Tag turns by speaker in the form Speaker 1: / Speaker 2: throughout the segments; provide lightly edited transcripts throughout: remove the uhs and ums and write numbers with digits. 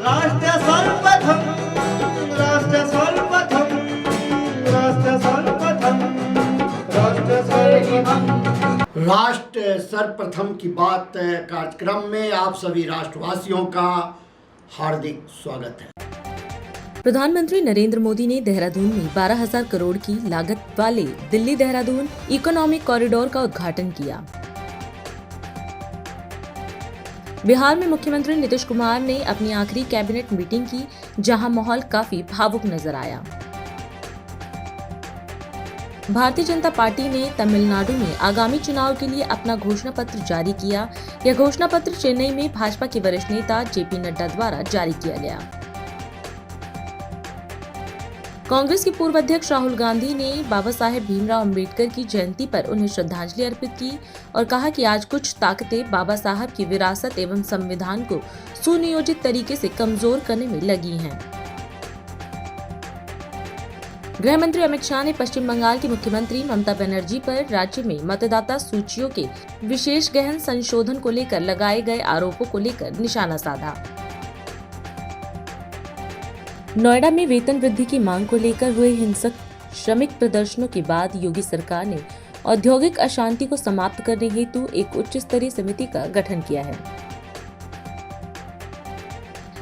Speaker 1: राष्ट्र सर्वप्रथम राष्ट्र सर्वप्रथम राष्ट्र सर्वप्रथम राष्ट्र सर्वप्रथम
Speaker 2: राष्ट्र सर्वप्रथम की बात कार्यक्रम में आप सभी राष्ट्रवासियों का हार्दिक स्वागत है।
Speaker 3: प्रधानमंत्री नरेंद्र मोदी ने देहरादून में 12,000 करोड़ की लागत वाले दिल्ली देहरादून इकोनॉमिक कॉरिडोर का उद्घाटन किया। बिहार में मुख्यमंत्री नीतीश कुमार ने अपनी आखिरी कैबिनेट मीटिंग की, जहां माहौल काफी भावुक नजर आया। भारतीय जनता पार्टी ने तमिलनाडु में आगामी चुनाव के लिए अपना घोषणा पत्र जारी किया। यह घोषणा पत्र चेन्नई में भाजपा के वरिष्ठ नेता जेपी नड्डा द्वारा जारी किया गया। कांग्रेस के पूर्व अध्यक्ष राहुल गांधी ने बाबा साहेब भीमराव अंबेडकर की जयंती पर उन्हें श्रद्धांजलि अर्पित की और कहा कि आज कुछ ताकतें बाबा साहब की विरासत एवं संविधान को सुनियोजित तरीके से कमजोर करने में लगी हैं। गृह मंत्री अमित शाह ने पश्चिम बंगाल की मुख्यमंत्री ममता बनर्जी पर राज्य में मतदाता सूचियों के विशेष गहन संशोधन को लेकर लगाए गए आरोपों को लेकर निशाना साधा। नोएडा में वेतन वृद्धि की मांग को लेकर हुए हिंसक श्रमिक प्रदर्शनों के बाद योगी सरकार ने औद्योगिक अशांति को समाप्त करने हेतु एक उच्च स्तरीय समिति का गठन किया है।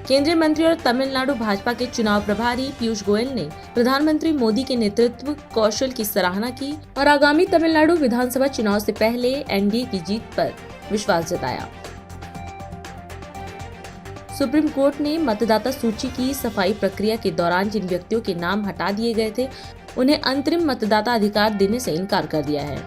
Speaker 3: केंद्रीय मंत्री और तमिलनाडु भाजपा के चुनाव प्रभारी पीयूष गोयल ने प्रधानमंत्री मोदी के नेतृत्व कौशल की सराहना की और आगामी तमिलनाडु विधानसभा चुनाव से पहले एनडीए की जीत पर विश्वास जताया। सुप्रीम कोर्ट ने मतदाता सूची की सफाई प्रक्रिया के दौरान जिन व्यक्तियों के नाम हटा दिए गए थे, उन्हें अंतरिम मतदाता अधिकार देने से इनकार कर दिया है।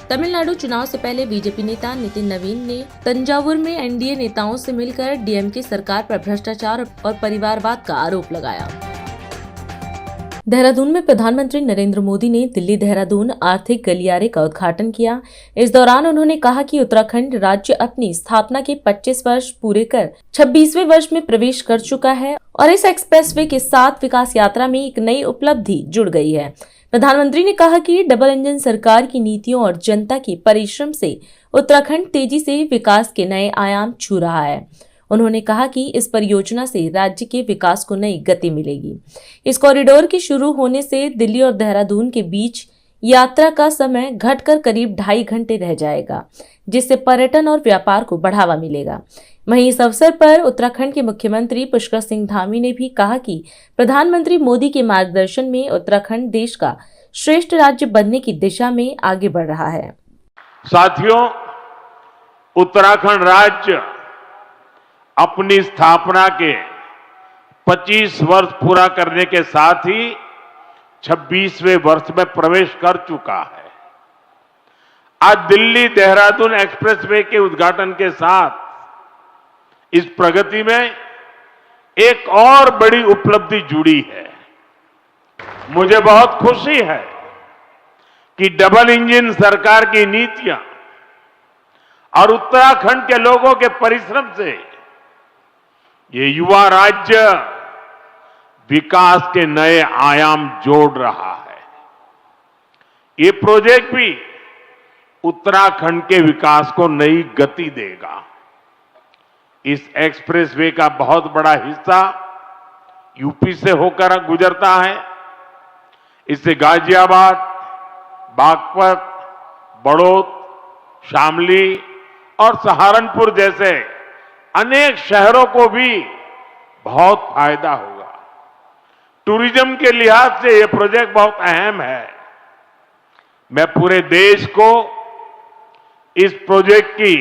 Speaker 3: तमिलनाडु चुनाव से पहले बीजेपी नेता नितिन नवीन ने तंजावुर में एनडीए नेताओं से मिलकर डीएमके सरकार पर भ्रष्टाचार और परिवारवाद का आरोप लगाया। देहरादून में प्रधानमंत्री नरेंद्र मोदी ने दिल्ली देहरादून आर्थिक गलियारे का उद्घाटन किया। इस दौरान उन्होंने कहा कि उत्तराखंड राज्य अपनी स्थापना के 25 वर्ष पूरे कर 26वें वर्ष में प्रवेश कर चुका है और इस एक्सप्रेसवे के साथ विकास यात्रा में एक नई उपलब्धि जुड़ गई है। प्रधानमंत्री ने कहा कि डबल इंजन सरकार की नीतियों और जनता के परिश्रम से उत्तराखंड तेजी से विकास के नए आयाम छू रहा है। उन्होंने कहा कि इस परियोजना से राज्य के विकास को नई गति मिलेगी। इस कॉरिडोर के शुरू होने से दिल्ली और देहरादून के बीच यात्रा का समय घटकर करीब 2.5 घंटे रह जाएगा, जिससे पर्यटन और व्यापार को बढ़ावा मिलेगा। वहीं इस अवसर पर उत्तराखंड के मुख्यमंत्री पुष्कर सिंह धामी ने भी कहा कि प्रधानमंत्री मोदी के मार्गदर्शन में उत्तराखंड देश का श्रेष्ठ राज्य बनने की दिशा में आगे बढ़ रहा है।
Speaker 4: साथियों, उत्तराखंड राज्य अपनी स्थापना के 25 वर्ष पूरा करने के साथ ही 26वें वर्ष में प्रवेश कर चुका है। आज दिल्ली देहरादून एक्सप्रेसवे के उद्घाटन के साथ इस प्रगति में एक और बड़ी उपलब्धि जुड़ी है। मुझे बहुत खुशी है कि डबल इंजन सरकार की नीतियां और उत्तराखंड के लोगों के परिश्रम से ये युवा राज्य विकास के नए आयाम जोड़ रहा है। ये प्रोजेक्ट भी उत्तराखंड के विकास को नई गति देगा। इस एक्सप्रेसवे का बहुत बड़ा हिस्सा यूपी से होकर गुजरता है। इससे गाजियाबाद, बागपत, बड़ौद, शामली और सहारनपुर जैसे अनेक शहरों को भी बहुत फायदा होगा। टूरिज्म के लिहाज से यह प्रोजेक्ट बहुत अहम है। मैं पूरे देश को इस प्रोजेक्ट की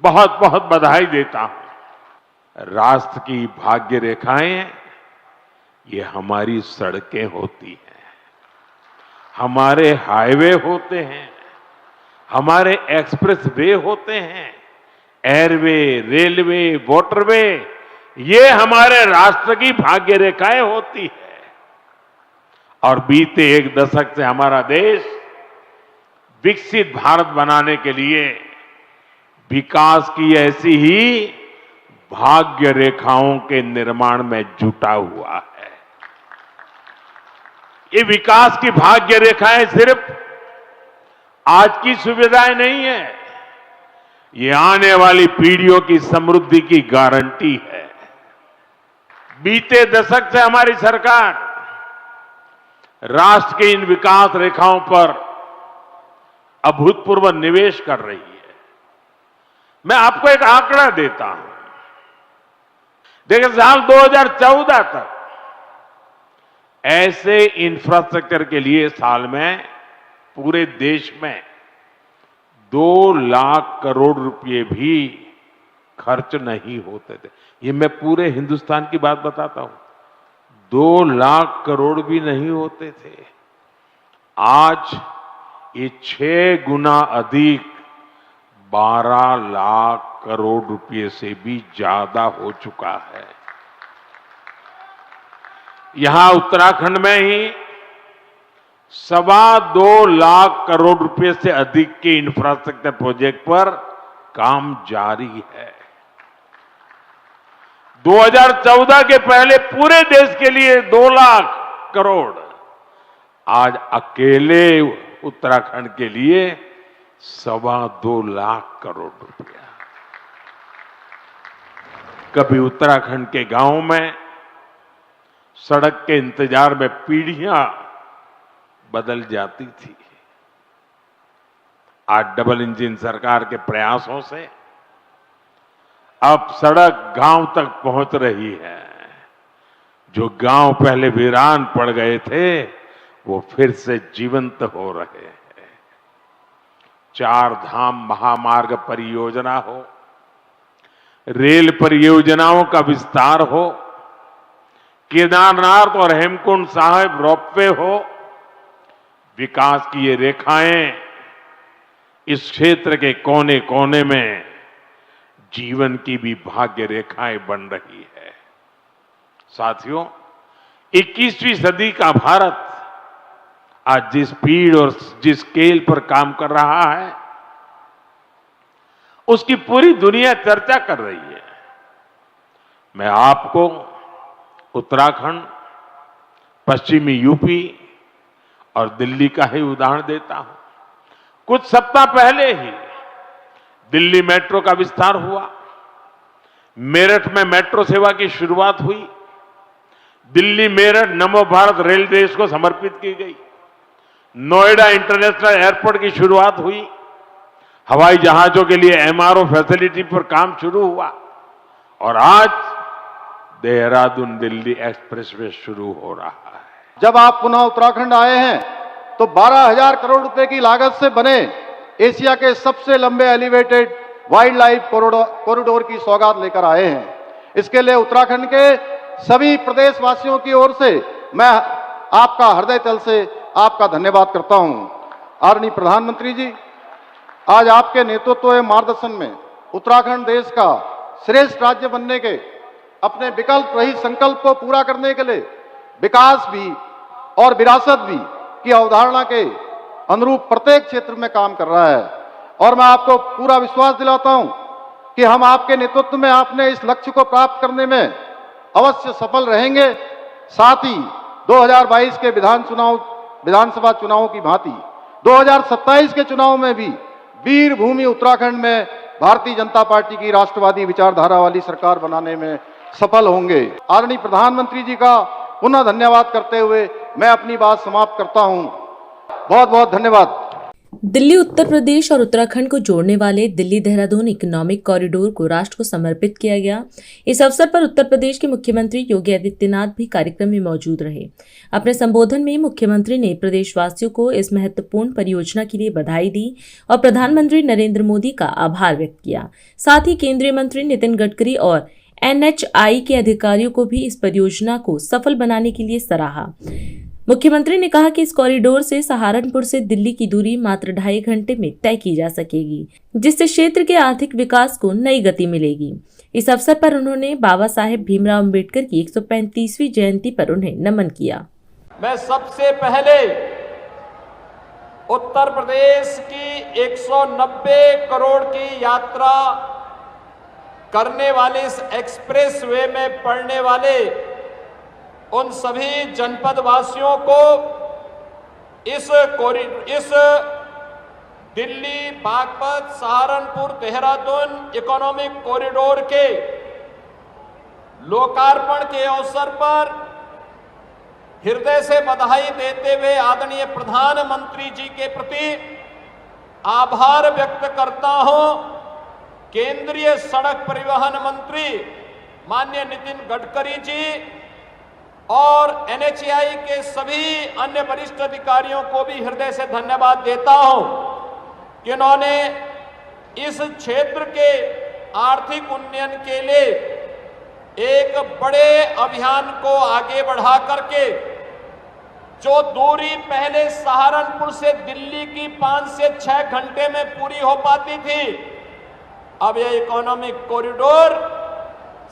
Speaker 4: बहुत बहुत बधाई देता हूं। राष्ट्र की भाग्य रेखाएं ये हमारी सड़कें होती हैं, हमारे हाईवे होते हैं, हमारे एक्सप्रेस वे होते हैं, एयरवे, रेलवे, वाटरवे, ये हमारे राष्ट्र की भाग्य रेखाएं होती है। और बीते 1 दशक से हमारा देश विकसित भारत बनाने के लिए विकास की ऐसी ही भाग्य रेखाओं के निर्माण में जुटा हुआ है। ये विकास की भाग्य रेखाएं सिर्फ आज की सुविधाएं नहीं है, ये आने वाली पीढ़ियों की समृद्धि की गारंटी है। बीते दशक से हमारी सरकार राष्ट्र के इन विकास रेखाओं पर अभूतपूर्व निवेश कर रही है। मैं आपको एक आंकड़ा देता हूं। देखिए, साल 2014 तक ऐसे इंफ्रास्ट्रक्चर के लिए साल में पूरे देश में 2 लाख करोड़ रुपए भी खर्च नहीं होते थे। ये मैं पूरे हिंदुस्तान की बात बताता हूं। 2 लाख करोड़ भी नहीं होते थे। आज ये 6 गुना अधिक 12 लाख करोड़ रुपए से भी ज्यादा हो चुका है। यहां उत्तराखंड में ही 2.25 लाख करोड़ रुपए से अधिक के इंफ्रास्ट्रक्चर प्रोजेक्ट पर काम जारी है। 2014 के पहले पूरे देश के लिए 2 लाख करोड़, आज अकेले उत्तराखंड के लिए 2.25 लाख करोड़ रुपया। कभी उत्तराखंड के गांव में सड़क के इंतजार में पीढ़ियां बदल जाती थी। आज डबल इंजन सरकार के प्रयासों से अब सड़क गांव तक पहुंच रही है। जो गांव पहले वीरान पड़ गए थे वो फिर से जीवंत हो रहे हैं। 4 धाम महामार्ग परियोजना हो, रेल परियोजनाओं का विस्तार हो, केदारनाथ और हेमकुंड साहिब रोपवे हो, विकास की ये रेखाएं इस क्षेत्र के कोने कोने में जीवन की भी भाग्य रेखाएं बन रही है। साथियों, 21वीं सदी का भारत आज जिस स्पीड और जिस स्केल पर काम कर रहा है उसकी पूरी दुनिया चर्चा कर रही है। मैं आपको उत्तराखंड, पश्चिमी यूपी और दिल्ली का ही उदाहरण देता हूं। कुछ सप्ताह पहले ही दिल्ली मेट्रो का विस्तार हुआ। मेरठ में मेट्रो सेवा की शुरुआत हुई। दिल्ली मेरठ नमो भारत रेल रेस को समर्पित की गई। नोएडा इंटरनेशनल एयरपोर्ट की शुरुआत हुई। हवाई जहाजों के लिए एमआरओ फैसिलिटी पर काम शुरू हुआ और आज देहरादून दिल्ली एक्सप्रेसवे शुरू हो रहा है।
Speaker 5: जब आप पुनः उत्तराखंड आए हैं तो 12,000 करोड़ रुपए की लागत से बने एशिया के सबसे लंबे एलिवेटेड वाइल्ड लाइफ कॉरिडोर की सौगात लेकर आए हैं। इसके लिए उत्तराखंड के सभी प्रदेशवासियों की ओर से मैं आपका हृदय तल से आपका धन्यवाद करता हूं। आदरणीय प्रधानमंत्री जी, आज आपके नेतृत्व एवं मार्गदर्शन में उत्तराखंड देश का श्रेष्ठ राज्य बनने के अपने विकल्प रहित संकल्प को पूरा करने के लिए विकास भी और विरासत भी की अवधारणा के अनुरूप प्रत्येक क्षेत्र में काम कर रहा है। और मैं आपको पूरा विश्वास दिलाता हूं कि हम आपके नेतृत्व में आपने इस लक्ष्य को प्राप्त करने में अवश्य सफल रहेंगे। साथ ही 2022 के विधानसभा चुनावों की भांति 2027 के चुनाव में भी वीर भूमि उत्तराखंड में भारतीय जनता पार्टी की राष्ट्रवादी विचारधारा वाली सरकार बनाने में सफल होंगे। आदरणीय प्रधानमंत्री जी का पुनः धन्यवाद करते हुए मैं अपनी बात समाप्त करता हूं। बहुत बहुत धन्यवाद।
Speaker 3: दिल्ली उत्तर प्रदेश और उत्तराखंड को जोड़ने वाले दिल्ली देहरादून इकोनॉमिक कॉरिडोर को राष्ट्र को समर्पित किया गया। इस अवसर पर उत्तर प्रदेश के मुख्यमंत्री योगी आदित्यनाथ भी कार्यक्रम में मौजूद रहे। अपने संबोधन में मुख्यमंत्री ने प्रदेशवासियों को इस महत्वपूर्ण परियोजना के लिए बधाई दी और प्रधानमंत्री नरेंद्र मोदी का आभार व्यक्त किया। साथ ही केंद्रीय मंत्री नितिन गडकरी और NHAI के अधिकारियों को भी इस परियोजना को सफल बनाने के लिए सराहा। मुख्यमंत्री ने कहा कि इस कॉरिडोर से सहारनपुर से दिल्ली की दूरी मात्र 2.5 घंटे में तय की जा सकेगी, जिससे क्षेत्र के आर्थिक विकास को नई गति मिलेगी। इस अवसर पर उन्होंने बाबा साहेब भीमराव अम्बेडकर की 135वीं जयंती पर उन्हें नमन किया।
Speaker 6: मैं सबसे पहले उत्तर प्रदेश की 190 करोड़ की यात्रा करने वाले इस एक्सप्रेस वे में पड़ने वाले उन सभी जनपद वासियों को इस दिल्ली बागपत सहारनपुर देहरादून इकोनॉमिक कॉरिडोर के लोकार्पण के अवसर पर हृदय से बधाई देते हुए आदरणीय प्रधानमंत्री जी के प्रति आभार व्यक्त करता हूं। केंद्रीय सड़क परिवहन मंत्री माननीय नितिन गडकरी जी और NHAI के सभी अन्य वरिष्ठ अधिकारियों को भी हृदय से धन्यवाद देता हूं कि उन्होंने इस क्षेत्र के आर्थिक उन्नयन के लिए एक बड़े अभियान को आगे बढ़ा करके जो दूरी पहले सहारनपुर से दिल्ली की 5 से 6 घंटे में पूरी हो पाती थी, अब यह इकोनॉमिक कॉरिडोर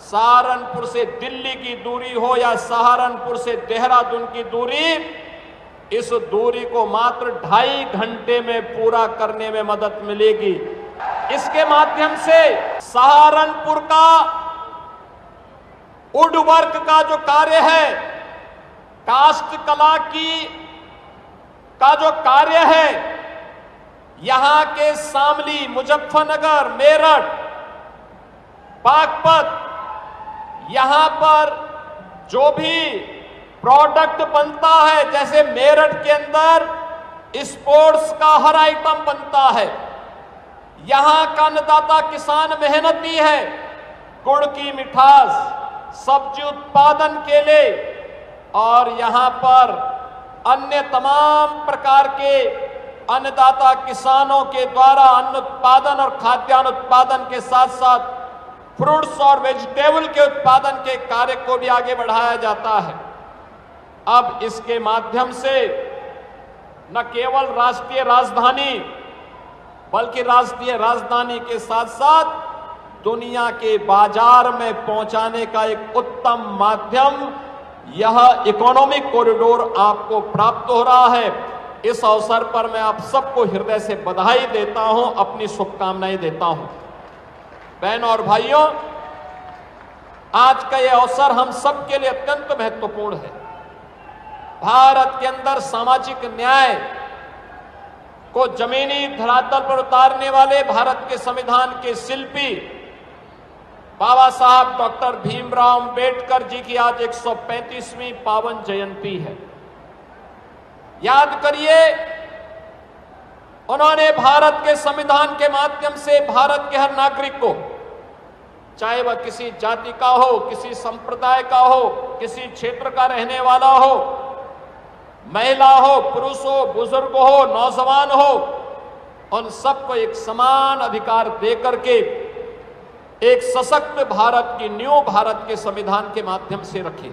Speaker 6: सहारनपुर से दिल्ली की दूरी हो या सहारनपुर से देहरादून की दूरी, इस दूरी को मात्र 2.5 घंटे में पूरा करने में मदद मिलेगी। इसके माध्यम से सहारनपुर का वुड वर्क का जो कार्य है, काष्ठ कला का जो कार्य है, यहां के शामली, मुजफ्फरनगर, मेरठ, बागपत, यहां पर जो भी प्रोडक्ट बनता है, जैसे मेरठ के अंदर स्पोर्ट्स का हर आइटम बनता है, यहां का अन्नदाता किसान मेहनती है, गुड़ की मिठास, सब्जी उत्पादन के लिए और यहां पर अन्य तमाम प्रकार के अन्नदाता किसानों के द्वारा अन्न उत्पादन और खाद्यान्न उत्पादन के साथ साथ फ्रूट्स और वेजिटेबल के उत्पादन के कार्य को भी आगे बढ़ाया जाता है। अब इसके माध्यम से न केवल राष्ट्रीय राजधानी बल्कि राष्ट्रीय राजधानी के साथ साथ दुनिया के बाजार में पहुंचाने का एक उत्तम माध्यम यह इकोनॉमिक कॉरिडोर आपको प्राप्त हो रहा है। इस अवसर पर मैं आप सबको हृदय से बधाई देता हूं, अपनी शुभकामनाएं देता हूं। बहनों और भाइयों, आज का यह अवसर हम सबके लिए अत्यंत महत्वपूर्ण है। भारत के अंदर सामाजिक न्याय को जमीनी धरातल पर उतारने वाले भारत के संविधान के शिल्पी बाबा साहब डॉक्टर भीमराव अंबेडकर जी की आज 135वीं पावन जयंती है। याद करिए, उन्होंने भारत के संविधान के माध्यम से भारत के हर नागरिक को, चाहे वह किसी जाति का हो, किसी संप्रदाय का हो, किसी क्षेत्र का रहने वाला हो, महिला हो, पुरुष हो, बुजुर्ग हो, नौजवान हो, उन सबको एक समान अधिकार देकर के एक सशक्त भारत की न्यू भारत के संविधान के माध्यम से रखे।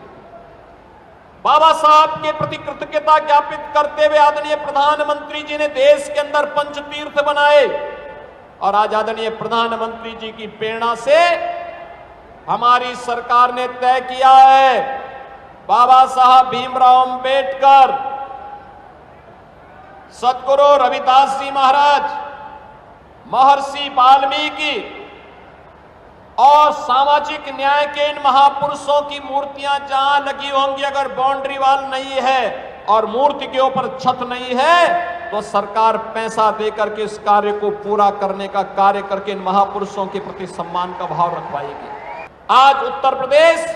Speaker 6: बाबा साहब के प्रति कृतज्ञता ज्ञापित करते हुए आदरणीय प्रधानमंत्री जी ने देश के अंदर पंचतीर्थ बनाए और आज आदरणीय प्रधानमंत्री जी की प्रेरणा से हमारी सरकार ने तय किया है, बाबा साहब भीमराव अंबेडकर, सदगुरु रविदास जी महाराज, महर्षि वाल्मीकि और सामाजिक न्याय के इन महापुरुषों की मूर्तियां जहां लगी होंगी, अगर बाउंड्री वॉल नहीं है और मूर्ति के ऊपर छत नहीं है, तो सरकार पैसा देकर के इस कार्य को पूरा करने का कार्य करके इन महापुरुषों के प्रति सम्मान का भाव रखवाएगी। आज उत्तर प्रदेश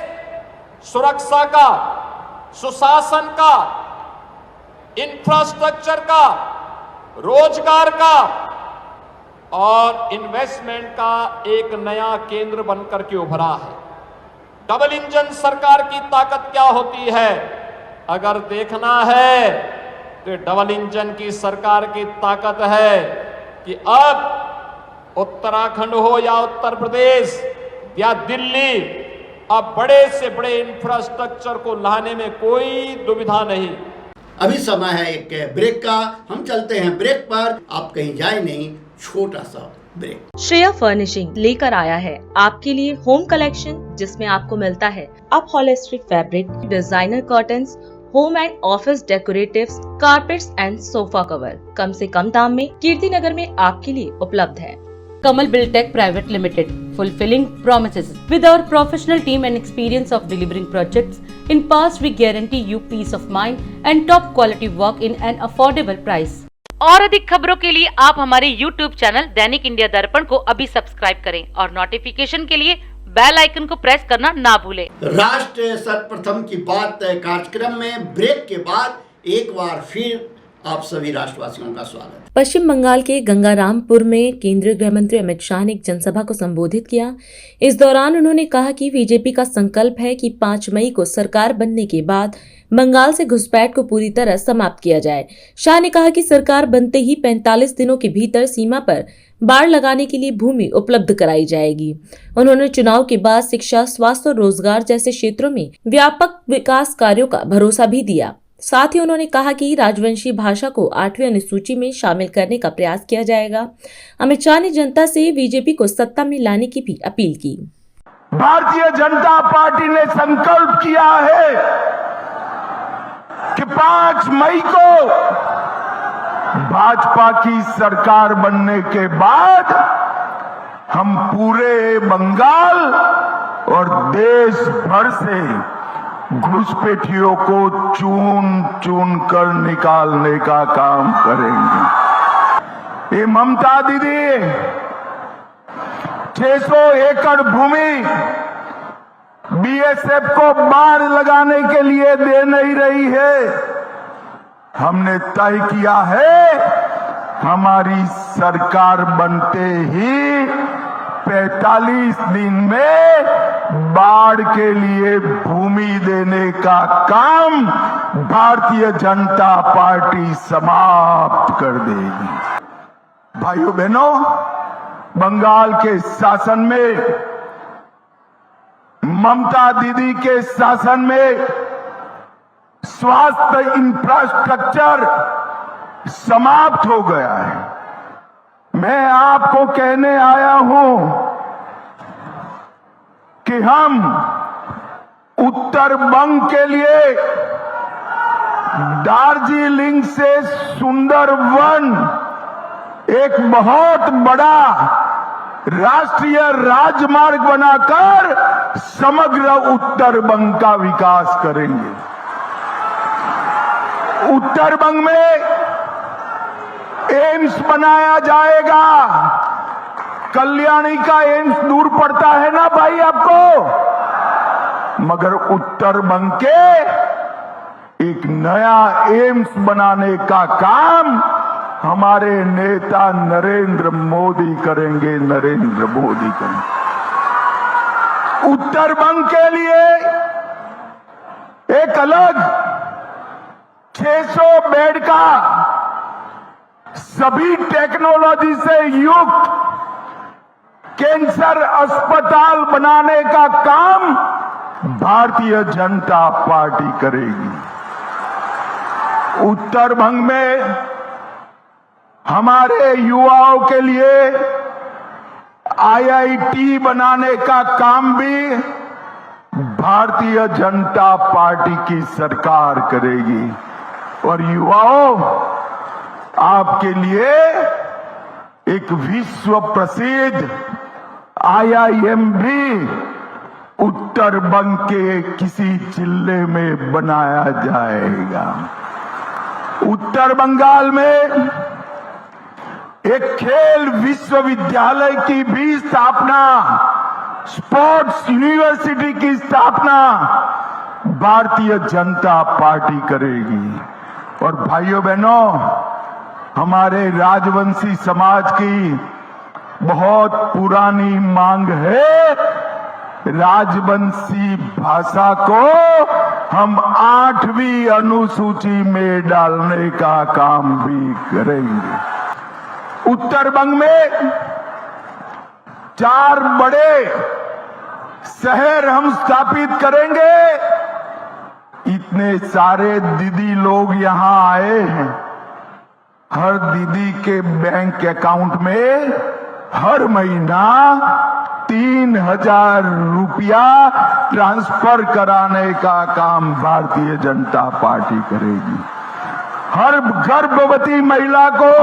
Speaker 6: सुरक्षा का, सुशासन का, इंफ्रास्ट्रक्चर का, रोजगार का और इन्वेस्टमेंट का एक नया केंद्र बनकर के उभरा है। डबल इंजन सरकार की ताकत क्या होती है अगर देखना है, तो डबल इंजन की सरकार की ताकत है कि अब उत्तराखंड हो या उत्तर प्रदेश या दिल्ली, अब बड़े से बड़े इंफ्रास्ट्रक्चर को लाने में कोई दुविधा नहीं।
Speaker 2: अभी समय है एक ब्रेक का, हम चलते हैं ब्रेक पर, आप कहीं जाए नहीं, छोटा सा ब्रेक।
Speaker 3: श्रेया फर्निशिंग लेकर आया है आपके लिए होम कलेक्शन, जिसमें आपको मिलता है upholstery fabric, designer curtains, home and office decoratives, carpets and sofa cover कम से कम दाम में कीर्ति नगर में आपके लिए उपलब्ध है।
Speaker 7: Kamal Buildtech Private Limited, fulfilling promises. With our professional team and experience of delivering projects, in past we guarantee you peace of mind and top quality work in an affordable price. और अधिक खबरों के लिए आप हमारे YouTube channel दैनिक India दर्पण को अभी सब्सक्राइब करें और नोटिफिकेशन के लिए बेल आइकन को प्रेस करना ना भूलें।
Speaker 2: राष्ट्र सर्वप्रथम की बात कार्यक्रम में ब्रेक के बाद एक बार फिर आप सभी राष्ट्रवासियों का स्वागत।
Speaker 3: पश्चिम बंगाल के गंगारामपुर में केंद्रीय गृह मंत्री अमित शाह ने एक जनसभा को संबोधित किया। इस दौरान उन्होंने कहा कि बीजेपी का संकल्प है कि 5 मई को सरकार बनने के बाद बंगाल से घुसपैठ को पूरी तरह समाप्त किया जाए। शाह ने कहा कि सरकार बनते ही 45 दिनों के भीतर सीमा पर बाड़ लगाने के लिए भूमि उपलब्ध कराई जाएगी। उन्होंने चुनाव के बाद शिक्षा, स्वास्थ्य और रोजगार जैसे क्षेत्रों में व्यापक विकास कार्यों का भरोसा भी दिया। साथ ही उन्होंने कहा कि राजवंशी भाषा को 8वीं अनुसूची में शामिल करने का प्रयास किया जाएगा। अमित शाह ने जनता से बीजेपी को सत्ता में लाने की भी अपील की।
Speaker 8: भारतीय जनता पार्टी ने संकल्प किया है कि 5 मई को भाजपा की सरकार बनने के बाद हम पूरे बंगाल और देश भर से घुसपैठियों को चुन चुन कर निकालने का काम करेंगे। ये ममता दीदी 600 एकड़ भूमि बीएसएफ को बाढ़ लगाने के लिए दे नहीं रही है। हमने तय किया है हमारी सरकार बनते ही 45 दिन में बाढ़ के लिए भूमि देने का काम भारतीय जनता पार्टी समाप्त कर देगी। भाइयों बहनों, बंगाल के शासन में, ममता दीदी के शासन में स्वास्थ्य इंफ्रास्ट्रक्चर समाप्त हो गया है। मैं आपको कहने आया हूं कि हम उत्तर बंग के लिए दार्जिलिंग से सुंदरवन एक बहुत बड़ा राष्ट्रीय राजमार्ग बनाकर समग्र उत्तर बंग का विकास करेंगे। उत्तर बंग में एम्स बनाया जाएगा। कल्याणी का एम्स दूर पड़ता है ना भाई आपको, मगर उत्तर बंग के एक नया एम्स बनाने का काम हमारे नेता नरेंद्र मोदी करेंगे। नरेंद्र मोदी करेंगे। उत्तर बंग के लिए एक अलग 600 बेड का सभी टेक्नोलॉजी से युक्त कैंसर अस्पताल बनाने का काम भारतीय जनता पार्टी करेगी। उत्तर बंग में हमारे युवाओं के लिए आईआईटी बनाने का काम भी भारतीय जनता पार्टी की सरकार करेगी। और युवाओं, आपके लिए एक विश्व प्रसिद्ध आईआईएम भी उत्तर बंग के किसी जिले में बनाया जाएगा। उत्तर बंगाल में एक खेल विश्वविद्यालय की भी स्थापना, स्पोर्ट्स यूनिवर्सिटी की स्थापना भारतीय जनता पार्टी करेगी। और भाइयों बहनों, हमारे राजवंशी समाज की बहुत पुरानी मांग है, राजवंशी भाषा को हम 8वीं अनुसूची में डालने का काम भी करेंगे। उत्तर बंग में 4 बड़े शहर हम स्थापित करेंगे। इतने सारे दीदी लोग यहां आए हैं, हर दीदी के बैंक अकाउंट में हर महीना 3000 रुपया ट्रांसफर कराने का काम भारतीय जनता पार्टी करेगी। हर गर्भवती महिला को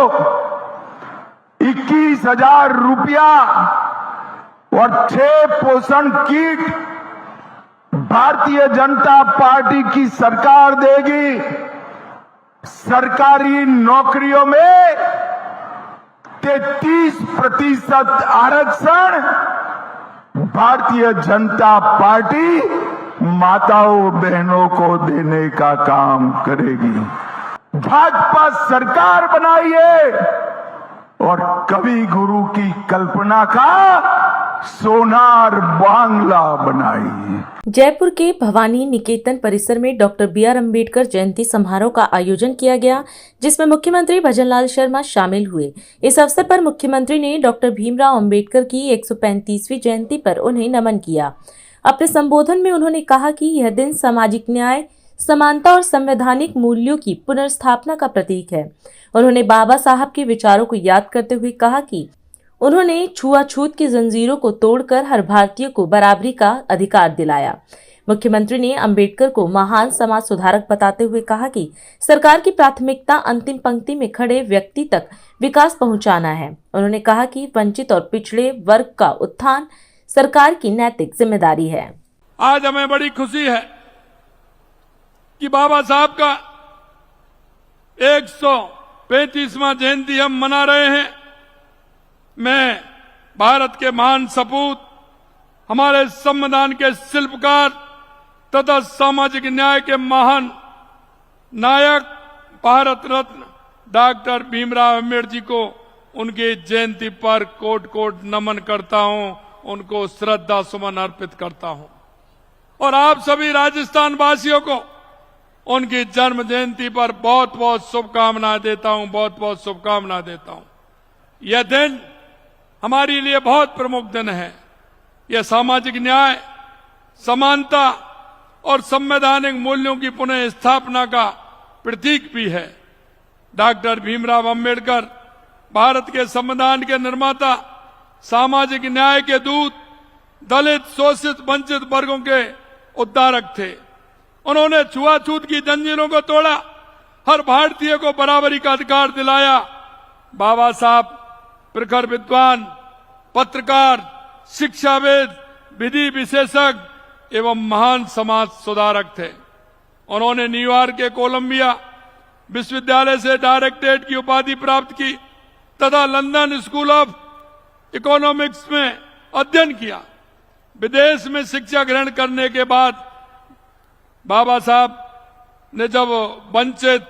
Speaker 8: 21,000 रुपया और 6 पोषण किट भारतीय जनता पार्टी की सरकार देगी। सरकारी नौकरियों में 33% आरक्षण भारतीय जनता पार्टी माताओं बहनों को देने का काम करेगी। भाजपा सरकार बनाइए और कवि गुरु की कल्पना का सोनार बांग्ला बनाइए।
Speaker 3: जयपुर के भवानी निकेतन परिसर में डॉक्टर बी.आर. अम्बेडकर जयंती समारोह का आयोजन किया गया, जिसमें मुख्यमंत्री भजनलाल शर्मा शामिल हुए। इस अवसर पर मुख्यमंत्री ने डॉक्टर भीमराव अम्बेडकर की 135वीं जयंती पर उन्हें नमन किया। अपने संबोधन में उन्होंने कहा कि यह दिन सामाजिक न्याय, समानता और संवैधानिक मूल्यों की पुनर्स्थापना का प्रतीक है। उन्होंने बाबा साहब के विचारों को याद करते हुए कहा कि उन्होंने छुआछूत की जंजीरों को तोड़कर हर भारतीय को बराबरी का अधिकार दिलाया। मुख्यमंत्री ने अंबेडकर को महान समाज सुधारक बताते हुए कहा कि सरकार की प्राथमिकता अंतिम पंक्ति में खड़े व्यक्ति तक विकास पहुंचाना है। उन्होंने कहा कि वंचित और पिछड़े वर्ग का उत्थान सरकार की नैतिक जिम्मेदारी है।
Speaker 9: आज हमें बड़ी खुशी है कि बाबा साहब का 135वां जयंती हम मना रहे हैं। मैं भारत के महान सपूत, हमारे संविधान के शिल्पकार तथा सामाजिक न्याय के महान नायक भारत रत्न डॉक्टर भीमराव अम्बेडकर जी को उनकी जयंती पर कोट कोट नमन करता हूं, उनको श्रद्धा सुमन अर्पित करता हूं और आप सभी राजस्थान वासियों को उनकी जन्म जयंती पर बहुत बहुत शुभकामनाएं देता हूं, बहुत बहुत शुभकामनाएं देता हूं। यह दिन हमारे लिए बहुत प्रमुख दिन है। यह सामाजिक न्याय, समानता और संवैधानिक मूल्यों की पुनः स्थापना का प्रतीक भी है। डॉक्टर भीमराव अम्बेडकर भारत के संविधान के निर्माता, सामाजिक न्याय के दूत, दलित, शोषित, वंचित वर्गों के उद्धारक थे। उन्होंने छुआछूत की जंजीरों को तोड़ा, हर भारतीय को बराबरी का अधिकार दिलाया। बाबा साहब प्रखर विद्वान, पत्रकार, शिक्षाविद, विधि विशेषज्ञ एवं महान समाज सुधारक थे। उन्होंने न्यूयॉर्क के कोलंबिया विश्वविद्यालय से डायरेक्टरेट की उपाधि प्राप्त की तथा लंदन स्कूल ऑफ इकोनॉमिक्स में अध्ययन किया। विदेश में शिक्षा ग्रहण करने के बाद बाबा साहब ने जब वंचित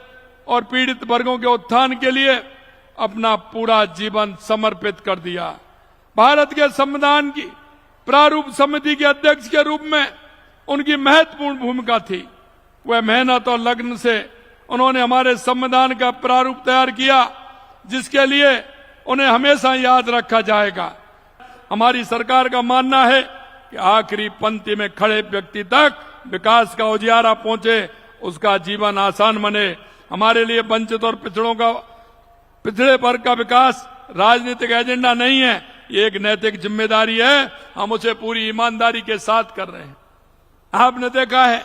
Speaker 9: और पीड़ित वर्गों के उत्थान के लिए अपना पूरा जीवन समर्पित कर दिया। भारत के संविधान की प्रारूप समिति के अध्यक्ष के रूप में उनकी महत्वपूर्ण भूमिका थी। वह मेहनत और लगन से उन्होंने हमारे संविधान का प्रारूप तैयार किया, जिसके लिए उन्हें हमेशा याद रखा जाएगा। हमारी सरकार का मानना है कि आखिरी पंक्ति में खड़े व्यक्ति तक विकास का उजियारा पहुंचे, उसका जीवन आसान बने। हमारे लिए वंचित और पिछड़े वर्ग का विकास राजनीतिक एजेंडा नहीं है, ये एक नैतिक जिम्मेदारी है। हम उसे पूरी ईमानदारी के साथ कर रहे हैं। आपने देखा है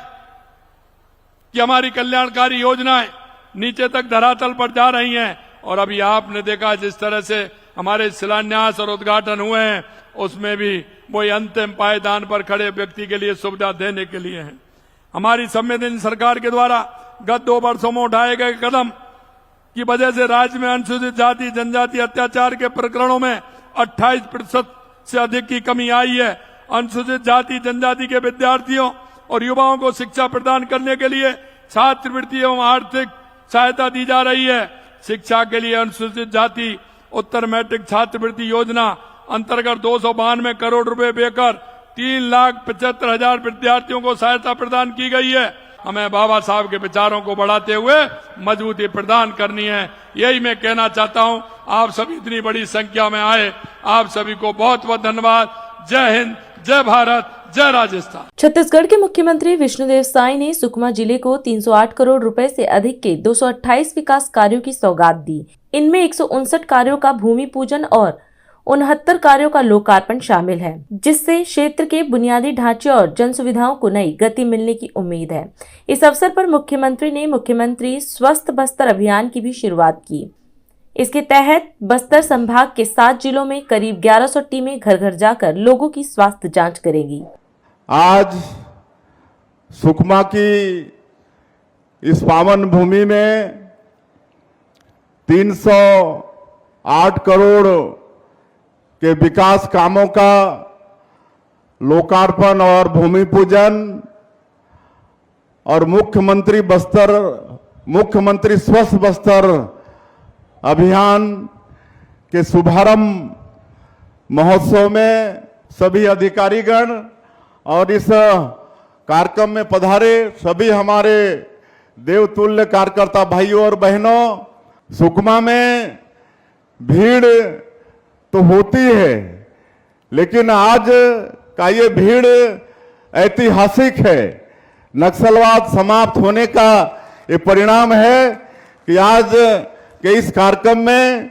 Speaker 9: कि हमारी कल्याणकारी योजनाएं नीचे तक धरातल पर जा रही हैं और अभी आपने देखा जिस तरह से हमारे शिलान्यास और उद्घाटन हुए हैं, उसमें भी वही अंतिम पायदान पर खड़े व्यक्ति के लिए सुविधा देने के लिए है। हमारी संवेदनशील सरकार के द्वारा गत 2 वर्षों में उठाए गए कदम की वजह से राज्य में अनुसूचित जाति जनजाति अत्याचार के प्रकरणों में 28% से अधिक की कमी आई है। अनुसूचित जाति जनजाति के विद्यार्थियों और युवाओं को शिक्षा प्रदान करने के लिए छात्रवृत्ति एवं आर्थिक सहायता दी जा रही है। शिक्षा के लिए अनुसूचित जाति उत्तर मैट्रिक छात्रवृत्ति योजना अंतर्गत 292 करोड़ रुपए देकर 3,75,000 विद्यार्थियों को सहायता प्रदान की गई है। हमें बाबा साहब के विचारों को बढ़ाते हुए मजबूती प्रदान करनी है। यही मैं कहना चाहता हूं। आप सभी इतनी बड़ी संख्या में आए, आप सभी को बहुत बहुत धन्यवाद। जय हिंद, जय भारत, जय राजस्थान।
Speaker 3: छत्तीसगढ़ के मुख्यमंत्री विष्णुदेव साय ने सुकमा जिले को 308 करोड़ रुपए से अधिक के 228 विकास कार्यों की सौगात दी। इनमें 159 कार्यों का भूमि पूजन और 69 कार्यों का लोकार्पण शामिल है, जिससे क्षेत्र के बुनियादी ढांचे और जन सुविधाओं को नई गति मिलने की उम्मीद है। इस अवसर पर मुख्यमंत्री ने मुख्यमंत्री स्वस्थ बस्तर अभियान की भी शुरुआत की। इसके तहत बस्तर संभाग के 7 जिलों में करीब 1100 टीमें घर घर जाकर लोगों की स्वास्थ्य जांच करेंगी।
Speaker 10: आज सुकमा की इस पावन भूमि में
Speaker 8: 308 करोड़ के विकास कामों का लोकार्पण और भूमि पूजन और मुख्यमंत्री स्वस्थ बस्तर अभियान के शुभारंभ महोत्सव में सभी अधिकारीगण और इस कार्यक्रम में पधारे सभी हमारे देवतुल्य कार्यकर्ता भाइयों और बहनों। सुकमा में भीड़ तो होती है, लेकिन आज का ये भीड़ ऐतिहासिक है। नक्सलवाद समाप्त होने का ये परिणाम है कि आज के इस कार्यक्रम में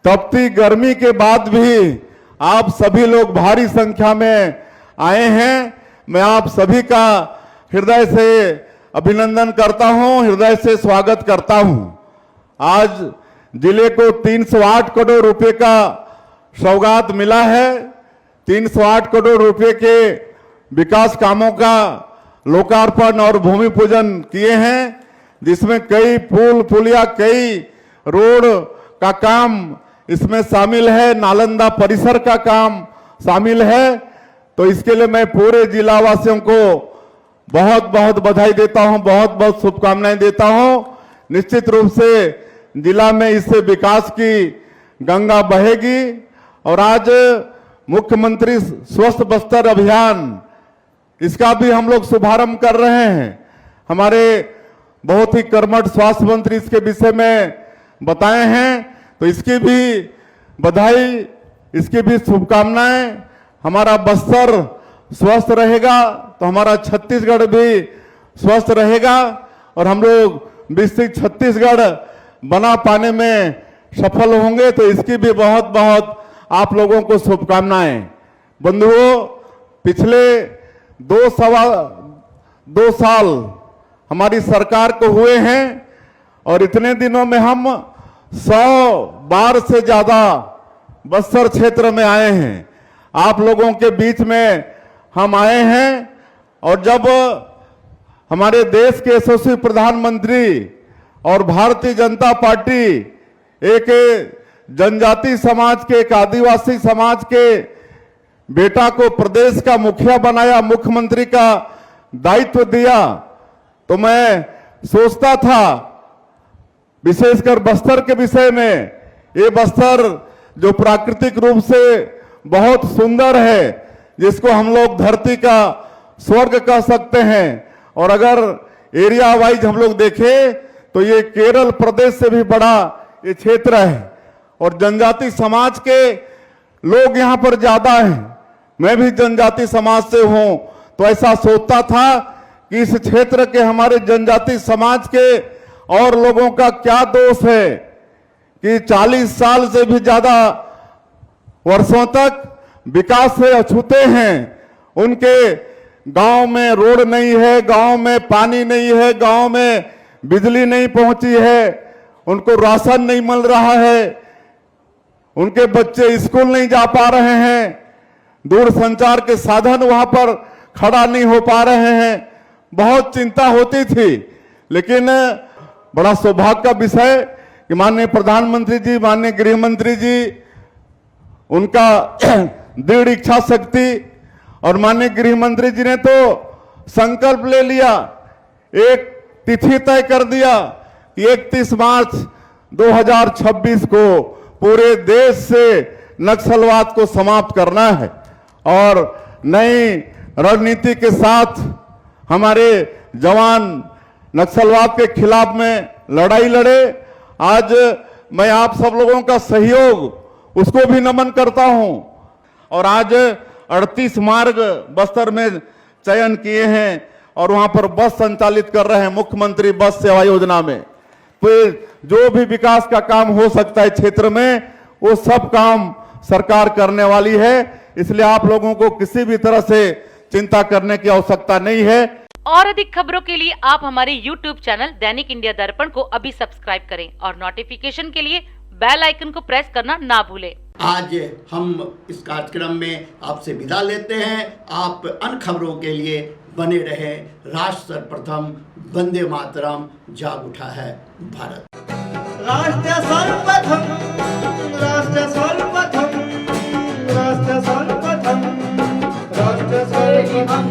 Speaker 8: तपती गर्मी के बाद भी आप सभी लोग भारी संख्या में आए हैं। मैं आप सभी का हृदय से अभिनंदन करता हूं, हृदय से स्वागत करता हूं। आज जिले को 308 करोड़ रुपए का सौगात मिला है। 308 करोड़ रुपए के विकास कामों का लोकार्पण और भूमि पूजन किए हैं, जिसमें कई पुल पुलिया, कई रोड का काम इसमें शामिल है, नालंदा परिसर का काम शामिल है। तो इसके लिए मैं पूरे जिला वासियों को बहुत बहुत बधाई देता हूं, बहुत बहुत शुभकामनाएं देता हूं। निश्चित रूप से जिला में इससे विकास की गंगा बहेगी। और आज मुख्यमंत्री स्वस्थ बस्तर अभियान, इसका भी हम लोग शुभारंभ कर रहे हैं। हमारे बहुत ही कर्मठ स्वास्थ्य मंत्री इसके विषय में बताए हैं, तो इसकी भी बधाई, इसकी भी शुभकामनाएं। हमारा बस्तर स्वस्थ रहेगा तो हमारा छत्तीसगढ़ भी स्वस्थ रहेगा और हम लोग विकसित छत्तीसगढ़ बना पाने में सफल होंगे। तो इसकी भी बहुत बहुत आप लोगों को शुभकामनाएं। बंधुओं, पिछले 2 साल हमारी सरकार को हुए हैं और इतने दिनों में हम 100 बार से ज्यादा बस्तर क्षेत्र में आए हैं। आप लोगों के बीच में हम आए हैं और जब हमारे देश के यशस्वी प्रधानमंत्री और भारतीय जनता पार्टी एक जनजाति समाज के, एक आदिवासी समाज के बेटा को प्रदेश का मुखिया बनाया, मुख्यमंत्री का दायित्व दिया, तो मैं सोचता था विशेषकर बस्तर के विषय में। ये बस्तर जो प्राकृतिक रूप से बहुत सुंदर है, जिसको हम लोग धरती का स्वर्ग कह सकते हैं, और अगर एरिया वाइज हम लोग देखें तो ये केरल प्रदेश से भी बड़ा ये क्षेत्र है और जनजाति समाज के लोग यहाँ पर ज्यादा हैं। मैं भी जनजाति समाज से हूं, तो ऐसा सोचता था कि इस क्षेत्र के हमारे जनजाति समाज के और लोगों का क्या दोष है कि 40 साल से भी ज्यादा वर्षों तक विकास से अछूते हैं। उनके गांव में रोड नहीं है, गांव में पानी नहीं है, गांव में बिजली नहीं पहुंची है, उनको राशन नहीं मिल रहा है, उनके बच्चे स्कूल नहीं जा पा रहे हैं, दूर संचार के साधन वहां पर खड़ा नहीं हो पा रहे हैं। बहुत चिंता होती थी, लेकिन बड़ा सौभाग्य का विषय कि माननीय प्रधानमंत्री जी, माननीय गृह मंत्री जी, उनका दृढ़ इच्छा शक्ति और माननीय गृह मंत्री जी ने तो संकल्प ले लिया, एक तिथि तय कर दिया कि 31 मार्च 2026 को पूरे देश से नक्सलवाद को समाप्त करना है और नई रणनीति के साथ हमारे जवान नक्सलवाद के खिलाफ में लड़ाई लड़े। आज मैं आप सब लोगों का सहयोग उसको भी नमन करता हूं और आज 38 मार्ग बस्तर में चयन किए हैं और वहां पर बस संचालित कर रहे हैं मुख्यमंत्री बस सेवा योजना में। तो जो भी विकास का काम हो सकता है क्षेत्र में, वो सब काम सरकार करने वाली है। इसलिए आप लोगों को किसी भी तरह से चिंता करने की आवश्यकता नहीं है।
Speaker 7: और अधिक खबरों के लिए आप हमारे YouTube चैनल दैनिक इंडिया दर्पण को अभी सब्सक्राइब करें और नोटिफिकेशन के लिए बेल आइकन को प्रेस करना ना भूलें।
Speaker 2: आज हम इस कार्यक्रम में आपसे विदा लेते हैं। आप अन्य खबरों के लिए बने रहें। राष्ट्र सर्वप्रथम, वंदे मातरम, जाग उठा है भारत।
Speaker 1: राष्ट्र सर्वप्रथम राष्ट्र सर्वप्रथम राष्ट्र सर्वप्रथम राष्ट्र सर्वप्रथम